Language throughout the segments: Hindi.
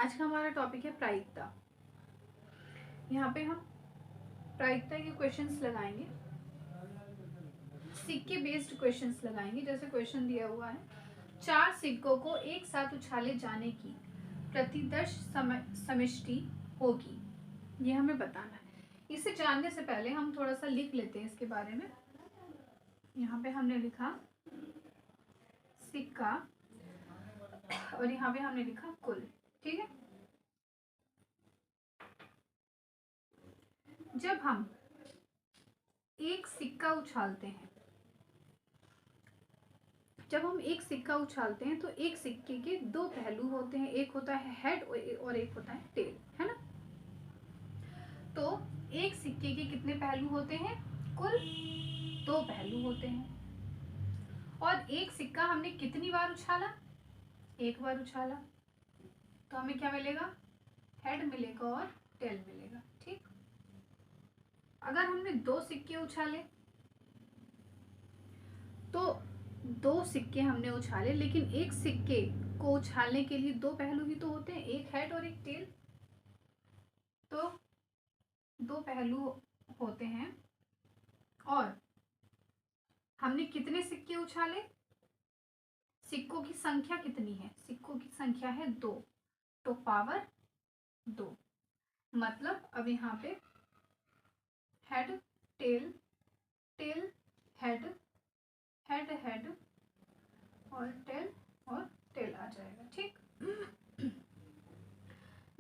आज का हमारा टॉपिक है प्रायिकता। यहाँ पे हम प्रायिकता के क्वेश्चंस लगाएंगे, सिक्के बेस्ड क्वेश्चंस लगाएंगे। जैसे क्वेश्चन दिया हुआ है, 4 सिक्कों को एक साथ उछाले जाने की प्रतिदर्श समष्टि होगी, ये हमें बताना है। इसे जानने से पहले हम थोड़ा सा लिख लेते हैं इसके बारे में। यहाँ पे हमने लिखा सिक्का और यहाँ पे हमने लिखा कुल। ठीक है, जब हम एक सिक्का उछालते हैं, तो एक सिक्के के दो पहलू होते हैं, एक होता है हेड और एक होता है टेल, है ना। तो एक सिक्के के कितने पहलू होते हैं? कुल 2 पहलू होते हैं। और एक सिक्का हमने कितनी बार उछाला? एक बार उछाला, तो हमें क्या मिलेगा? हेड मिलेगा और टेल मिलेगा। ठीक, अगर हमने 2 सिक्के उछाले, तो 2 सिक्के हमने उछाले, लेकिन एक सिक्के को उछालने के लिए 2 पहलू ही तो होते हैं, एक हेड और एक टेल। तो 2 पहलू होते हैं और हमने कितने सिक्के उछाले? सिक्कों की संख्या कितनी है? सिक्कों की संख्या है 2, तो पावर 2। मतलब अब यहाँ पे head tail tail head head head और टेल आ जाएगा। ठीक,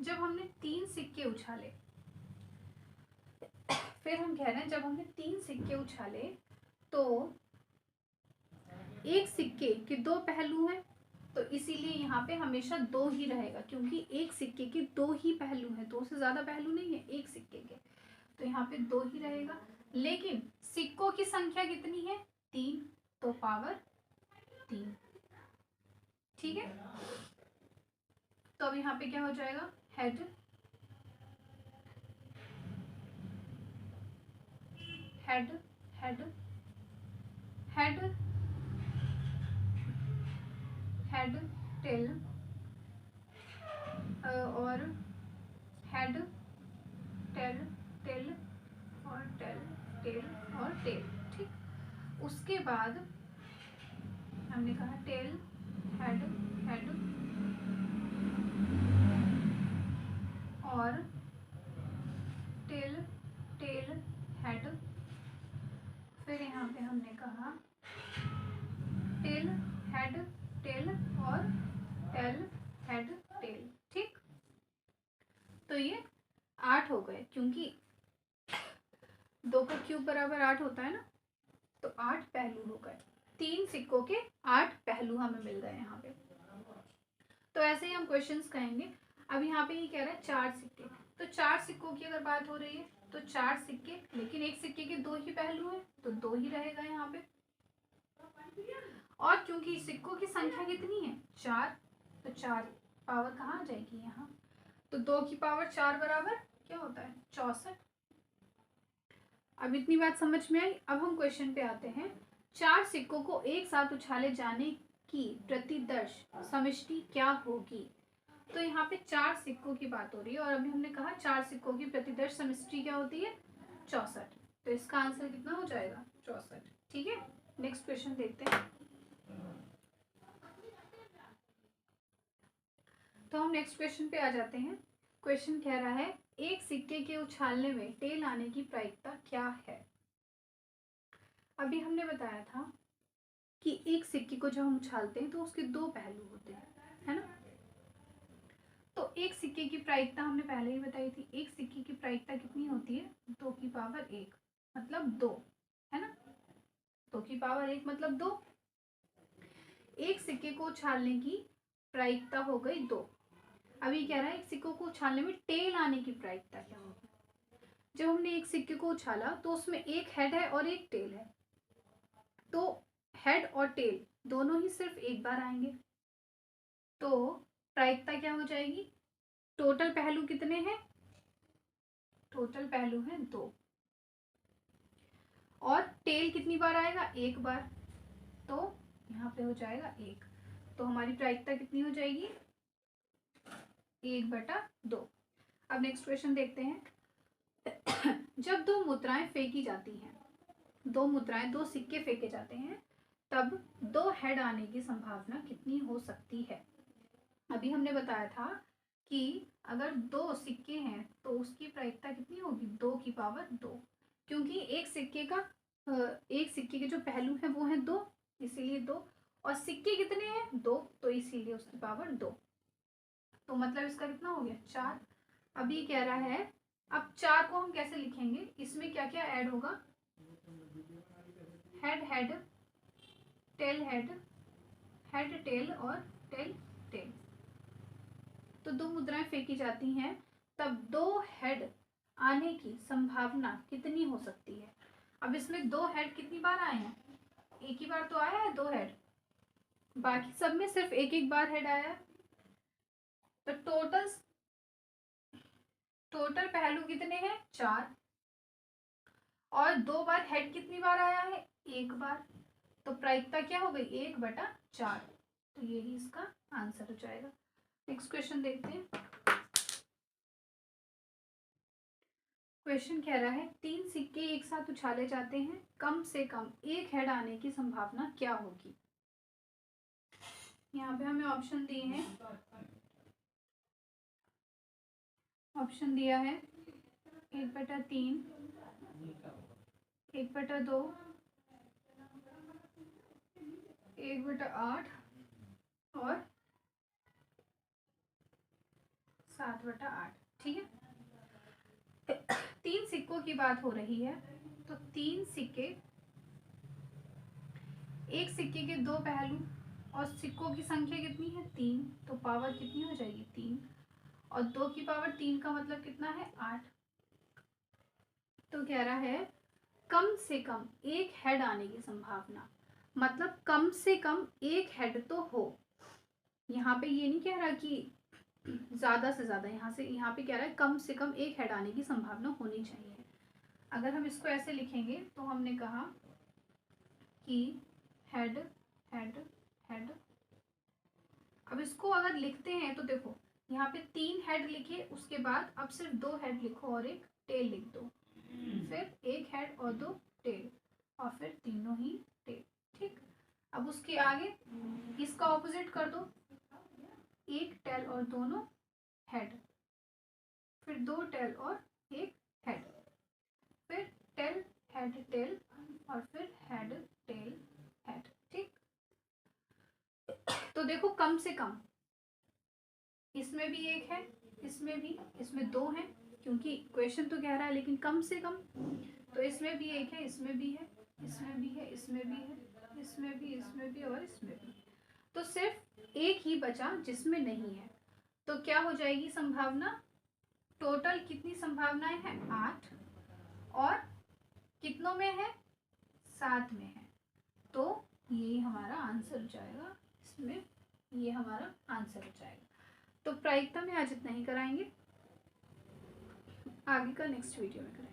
जब हमने 3 सिक्के उछाले, फिर हम कह रहे हैं जब हमने 3 सिक्के उछाले तो एक सिक्के के 2 पहलू हैं, तो इसीलिए यहाँ पे हमेशा 2 ही रहेगा, क्योंकि एक सिक्के के 2 ही पहलू हैं, 2 से ज्यादा पहलू नहीं है एक सिक्के के, तो यहाँ पे 2 ही रहेगा। लेकिन सिक्कों की संख्या कितनी है? 3, तो पावर 3। ठीक है, तो अब यहाँ पे क्या हो जाएगा? Head head head head head tail और हेड टेल टेल और टेल और टेल। ठीक, उसके बाद हमने कहा टेल हेड हेड और टेल टेल हेड, फिर यहाँ पे हमने कहा टेल हेड टेल और टेल हेड टेल। ठीक, तो ये 8 हो गए, क्योंकि 2 का क्यूब बराबर 8 होता है ना, तो 8 पहलू हो गए। 3 सिक्कों के 8 पहलू हमें मिल गए यहाँ पे। तो ऐसे ही हम क्वेश्चंस कहेंगे। अब यहाँ पे ये कह रहा है 4 सिक्के, तो 4 सिक्कों की अगर बात हो रही है तो 4 सिक्के, लेकिन एक सिक्के के 2 ही पहलू हैं, तो 2 ही रहेगा यहाँ पे। और क्योंकि सिक्कों की संख्या कितनी है? 4, तो 4 पावर कहाँ आ जाएगी? यहाँ। तो 2 की पावर 4 बराबर क्या होता है? 64। अब इतनी बात समझ में आई। अब हम क्वेश्चन पे आते हैं। 4 सिक्कों को एक साथ उछाले जाने की प्रतिदर्श समष्टि क्या होगी? तो यहाँ पे 4 सिक्कों की बात हो रही है और अभी हमने कहा 4 सिक्कों की प्रतिदर्श समष्टि क्या होती है? 64। तो इसका आंसर कितना हो जाएगा? 64। ठीक है, नेक्स्ट क्वेश्चन देखते हैं। तो हम नेक्स्ट क्वेश्चन पे आ जाते हैं। क्वेश्चन कह रहा है, एक सिक्के के उछालने में टेल आने की प्रायिकता क्या है? अभी हमने बताया था कि एक सिक्के को जब हम उछालते हैं तो उसके 2 पहलू होते हैं, है ना। तो एक सिक्के की प्रायिकता हमने पहले ही बताई थी। एक सिक्के की प्रायिकता कितनी होती है? 2 की पावर 1, मतलब 2, है ना। 2 की पावर 1 मतलब 2। एक सिक्के को उछालने की प्रायिकता हो गई 2। अभी कह रहा है एक सिक्कों को उछालने में टेल आने की प्रायिकता क्या होगी? जब हमने एक सिक्के को उछाला तो उसमें एक हेड है और एक टेल है, तो हेड और टेल दोनों ही सिर्फ एक बार आएंगे, तो प्रायिकता क्या हो जाएगी? टोटल पहलू कितने हैं? टोटल पहलू हैं 2, और टेल कितनी बार आएगा? एक बार, तो यहाँ पे हो जाएगा 1। तो हमारी प्रायिकता कितनी हो जाएगी? 1/2। अब नेक्स्ट क्वेश्चन देखते हैं। जब दो मुद्राएं फेंकी जाती हैं, दो सिक्के फेंके जाते हैं, तब 2 हेड आने की संभावना कितनी हो सकती है? अभी हमने बताया था कि अगर 2 सिक्के हैं तो उसकी प्रायिकता कितनी होगी? 2 की पावर 2, क्योंकि एक सिक्के के जो पहलू हैं वो हैं 2, इसीलिए 2, और सिक्के कितने हैं? 2, तो इसीलिए उसकी पावर 2। तो मतलब इसका कितना हो गया? 4। अब ये कह रहा है, अब 4 को हम कैसे लिखेंगे? इसमें क्या क्या ऐड होगा? Head head, tail head, head tail और टेल टेल। तो 2 मुद्राएं फेंकी जाती हैं, तब 2 हेड आने की संभावना कितनी हो सकती है? अब इसमें 2 हेड कितनी बार आए हैं? एक ही बार तो आया है 2 हेड, बाकी सब में सिर्फ एक एक बार हेड आया है। तो टोटल पहलू कितने हैं? 4, और 2 बार हेड कितनी बार आया है? 1 बार। तो प्रायिकता क्या हो गई? 1/4। तो यही इसका आंसर हो जाएगा। नेक्स्ट क्वेश्चन देखते हैं। क्वेश्चन कह रहा है 3 सिक्के एक साथ उछाले जाते हैं, कम से कम 1 हेड आने की संभावना क्या होगी? यहाँ पे हमें ऑप्शन दिए हैं। ऑप्शन दिया है 1/3, 1/2, 1/8 और 7/8। ठीक है, 3 सिक्कों की बात हो रही है, तो 3 सिक्के, एक सिक्के के 2 पहलू और सिक्कों की संख्या कितनी है? 3, तो पावर कितनी हो जाएगी? 3, और 2 की पावर 3 का मतलब कितना है? 8। तो कह रहा है कम से कम 1 हेड आने की संभावना, मतलब कम से कम 1 हेड तो हो। यहाँ पे ये नहीं कह रहा कि ज्यादा से ज्यादा, यहाँ पे कह रहा है कम से कम 1 हेड आने की संभावना होनी चाहिए। अगर हम इसको ऐसे लिखेंगे तो हमने कहा कि हेड हेड हेड। अब इसको अगर लिखते हैं तो देखो, यहाँ पे 3 हेड लिखे, उसके बाद अब सिर्फ 2 हेड लिखो और एक टेल लिख दो, फिर 1 हेड और 2 टेल, और फिर तीनों ही टेल। ठीक, अब उसके आगे इसका ऑपोजिट कर दो, 1 टेल और दोनों हेड, फिर 2 टेल और 1 हेड, फिर टेल हेड टेल, और फिर हेड टेल हेड। ठीक, तो देखो कम से कम इसमें भी 1 है, इसमें भी, इसमें 2 है, क्योंकि क्वेश्चन तो कह रहा है लेकिन कम से कम, तो इसमें भी 1 है, इसमें भी है, इसमें भी है, इसमें भी है, इसमें भी, इसमें भी और इसमें भी। तो सिर्फ 1 ही बचा जिसमें नहीं है। तो क्या हो जाएगी संभावना? टोटल कितनी संभावनाएं हैं? 8, और कितनों में है? 7 में है। तो ये हमारा आंसर हो जाएगा, इसमें ये हमारा आंसर हो जाएगा। तो प्रायिकता में आज इतना ही कराएंगे, आगे का नेक्स्ट वीडियो में करेंगे।